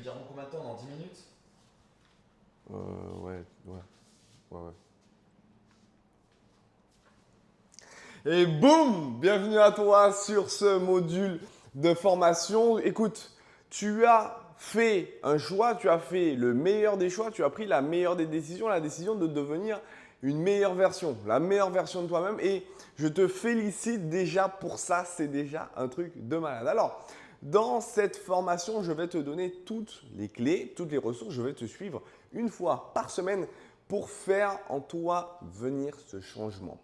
Dire en combien de temps? Dans 10 minutes? Ouais. Et boum! Bienvenue à toi sur ce module de formation. Écoute, tu as fait un choix, tu as fait le meilleur des choix, tu as pris la meilleure des décisions, la décision de devenir une meilleure version, la meilleure version de toi-même. Et je te félicite déjà pour ça, c'est déjà un truc de malade. Alors, dans cette formation, je vais te donner toutes les clés, toutes les ressources, je vais te suivre une fois par semaine pour faire en toi venir ce changement.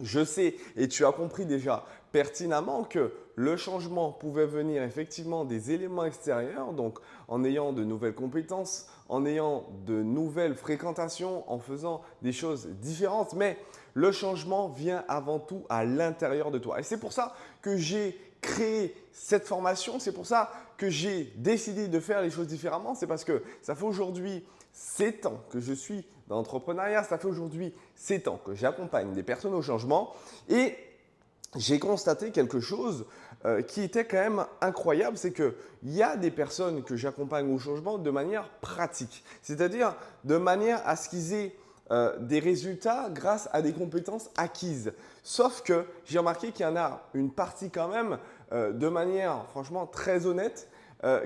Je sais et tu as compris déjà pertinemment que le changement pouvait venir effectivement des éléments extérieurs, donc en ayant de nouvelles compétences, en ayant de nouvelles fréquentations, en faisant des choses différentes, mais le changement vient avant tout à l'intérieur de toi. Et c'est pour ça que j'ai créé cette formation, c'est pour ça que j'ai décidé de faire les choses différemment, c'est parce que ça fait aujourd'hui 7 ans que je suis dans l'entrepreneuriat, ça fait aujourd'hui 7 ans que j'accompagne des personnes au changement et j'ai constaté quelque chose qui était quand même incroyable, c'est qu'il y a des personnes que j'accompagne au changement de manière pratique, c'est-à-dire de manière à ce qu'ils aient des résultats grâce à des compétences acquises. Sauf que j'ai remarqué qu'il y en a une partie quand même de manière franchement très honnête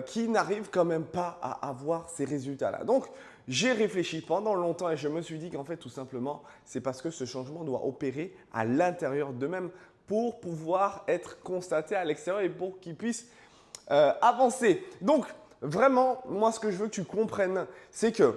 qui n'arrive quand même pas à avoir ces résultats-là. Donc, j'ai réfléchi pendant longtemps et je me suis dit qu'en fait, tout simplement, c'est parce que ce changement doit opérer à l'intérieur d'eux-mêmes pour pouvoir être constaté à l'extérieur et pour qu'ils puissent avancer. Donc, vraiment, moi, ce que je veux que tu comprennes, c'est que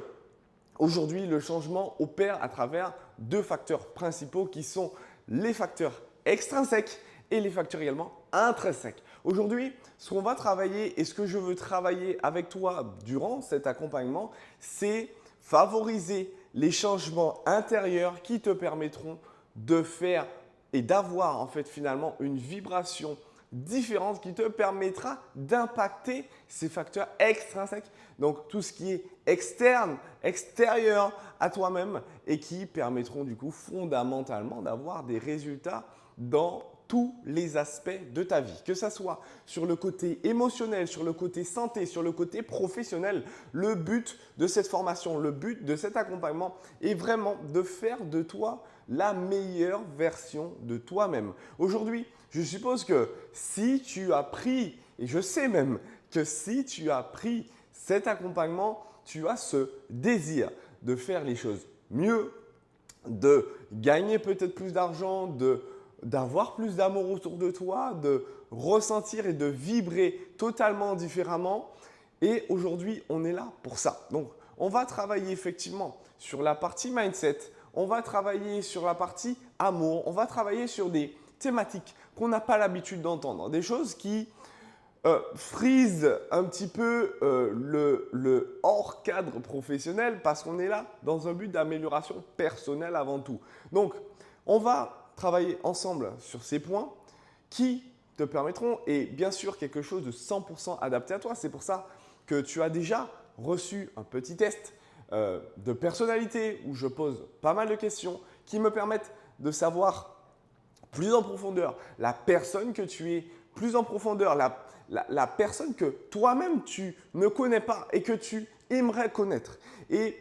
aujourd'hui, le changement opère à travers deux facteurs principaux qui sont les facteurs extrinsèques et les facteurs également intrinsèques. Aujourd'hui, ce qu'on va travailler et ce que je veux travailler avec toi durant cet accompagnement, c'est favoriser les changements intérieurs qui te permettront de faire et d'avoir en fait finalement une vibration différente qui te permettra d'impacter ces facteurs extrinsèques, donc tout ce qui est externe, extérieur à toi-même et qui permettront du coup fondamentalement d'avoir des résultats dans tous les aspects de ta vie, que ce soit sur le côté émotionnel, sur le côté santé, sur le côté professionnel. Le but de cette formation, le but de cet accompagnement est vraiment de faire de toi la meilleure version de toi-même. Aujourd'hui, je suppose que si tu as pris, et je sais même que si tu as pris cet accompagnement, tu as ce désir de faire les choses mieux, de gagner peut-être plus d'argent, d'avoir plus d'amour autour de toi, de ressentir et de vibrer totalement différemment. Et aujourd'hui, on est là pour ça. Donc, on va travailler effectivement sur la partie mindset, on va travailler sur la partie amour, on va travailler sur des thématiques qu'on n'a pas l'habitude d'entendre, des choses qui frisent un petit peu le hors cadre professionnel parce qu'on est là dans un but d'amélioration personnelle avant tout. Donc, on va travailler ensemble sur ces points qui te permettront, et bien sûr quelque chose de 100% adapté à toi. C'est pour ça que tu as déjà reçu un petit test de personnalité où je pose pas mal de questions qui me permettent de savoir plus en profondeur la personne que tu es, plus en profondeur la personne que toi-même tu ne connais pas et que tu aimerais connaître. Et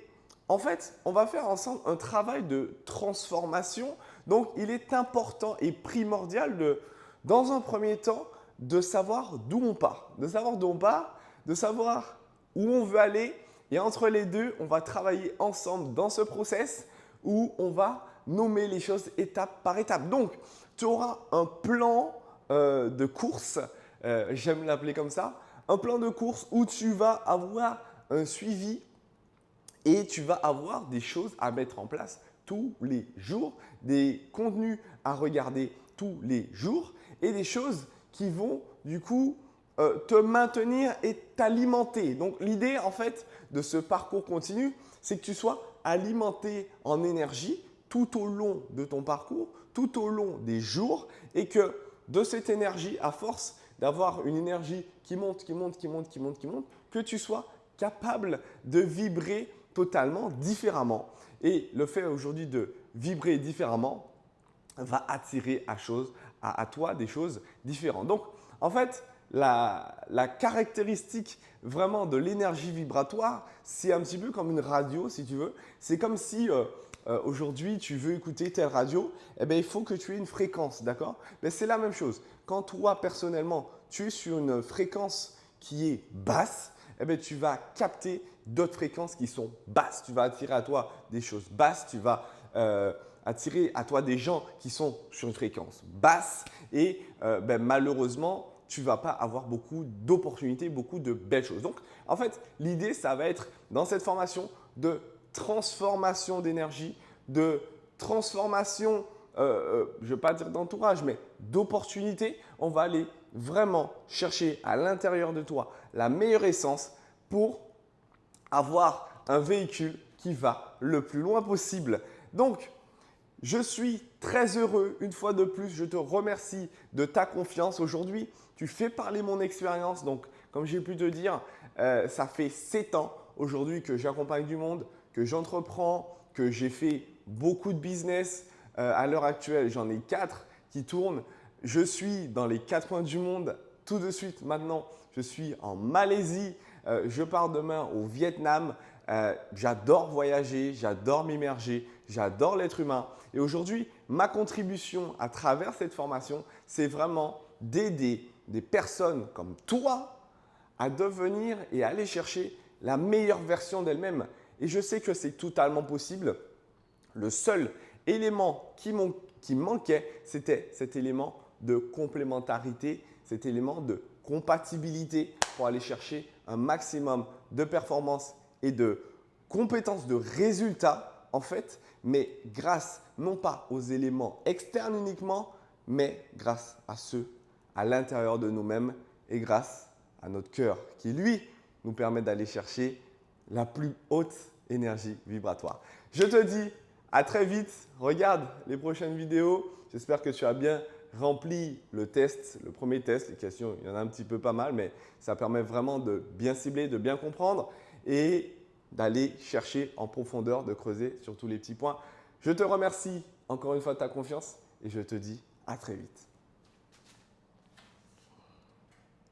en fait, on va faire ensemble un travail de transformation. Donc, il est important et primordial dans un premier temps, de savoir d'où on part. De savoir d'où on part, de savoir où on veut aller. Et entre les deux, on va travailler ensemble dans ce process où on va nommer les choses étape par étape. Donc, tu auras un plan de course, j'aime l'appeler comme ça, un plan de course où tu vas avoir un suivi et tu vas avoir des choses à mettre en place tous les jours, des contenus à regarder tous les jours et des choses qui vont du coup te maintenir et t'alimenter. Donc l'idée en fait de ce parcours continu, c'est que tu sois alimenté en énergie tout au long de ton parcours, tout au long des jours et que de cette énergie, à force d'avoir une énergie qui monte, que tu sois capable de vibrer totalement différemment. Et le fait aujourd'hui de vibrer différemment va attirer à toi des choses différentes. Donc, en fait, la caractéristique vraiment de l'énergie vibratoire, c'est un petit peu comme une radio, si tu veux. C'est comme si aujourd'hui, tu veux écouter telle radio, eh bien, il faut que tu aies une fréquence, d'accord? Mais c'est la même chose. Quand toi, personnellement, tu es sur une fréquence qui est basse, eh bien, tu vas capter d'autres fréquences qui sont basses. Tu vas attirer à toi des choses basses, tu vas attirer à toi des gens qui sont sur une fréquence basse et malheureusement, tu ne vas pas avoir beaucoup d'opportunités, beaucoup de belles choses. Donc, en fait, l'idée, ça va être dans cette formation de transformation d'énergie, de transformation, je ne vais pas dire d'entourage, mais d'opportunités. On va aller vraiment chercher à l'intérieur de toi la meilleure essence pour avoir un véhicule qui va le plus loin possible. Donc, je suis très heureux, une fois de plus, je te remercie de ta confiance. Aujourd'hui, tu fais parler mon expérience. Donc, comme j'ai pu te dire, ça fait 7 ans aujourd'hui que j'accompagne du monde, que j'entreprends, que j'ai fait beaucoup de business. À l'heure actuelle, j'en ai 4 qui tournent. Je suis dans les 4 coins du monde tout de suite maintenant. Je suis en Malaisie. Je pars demain au Vietnam. J'adore voyager, j'adore m'immerger, j'adore l'être humain. Et aujourd'hui, ma contribution à travers cette formation, c'est vraiment d'aider des personnes comme toi à devenir et à aller chercher la meilleure version d'elles-mêmes. Et je sais que c'est totalement possible. Le seul élément qui manquait, c'était cet élément de complémentarité, cet élément de compatibilité pour aller chercher un maximum de performance et de compétences, de résultats en fait, mais grâce non pas aux éléments externes uniquement, mais grâce à ceux à l'intérieur de nous-mêmes et grâce à notre cœur qui, lui, nous permet d'aller chercher la plus haute énergie vibratoire. Je te dis à très vite. Regarde les prochaines vidéos. J'espère que tu as bien rempli le test, le premier test. Les questions, il y en a un petit peu pas mal, mais ça permet vraiment de bien cibler, de bien comprendre et d'aller chercher en profondeur, de creuser sur tous les petits points. Je te remercie encore une fois de ta confiance et je te dis à très vite.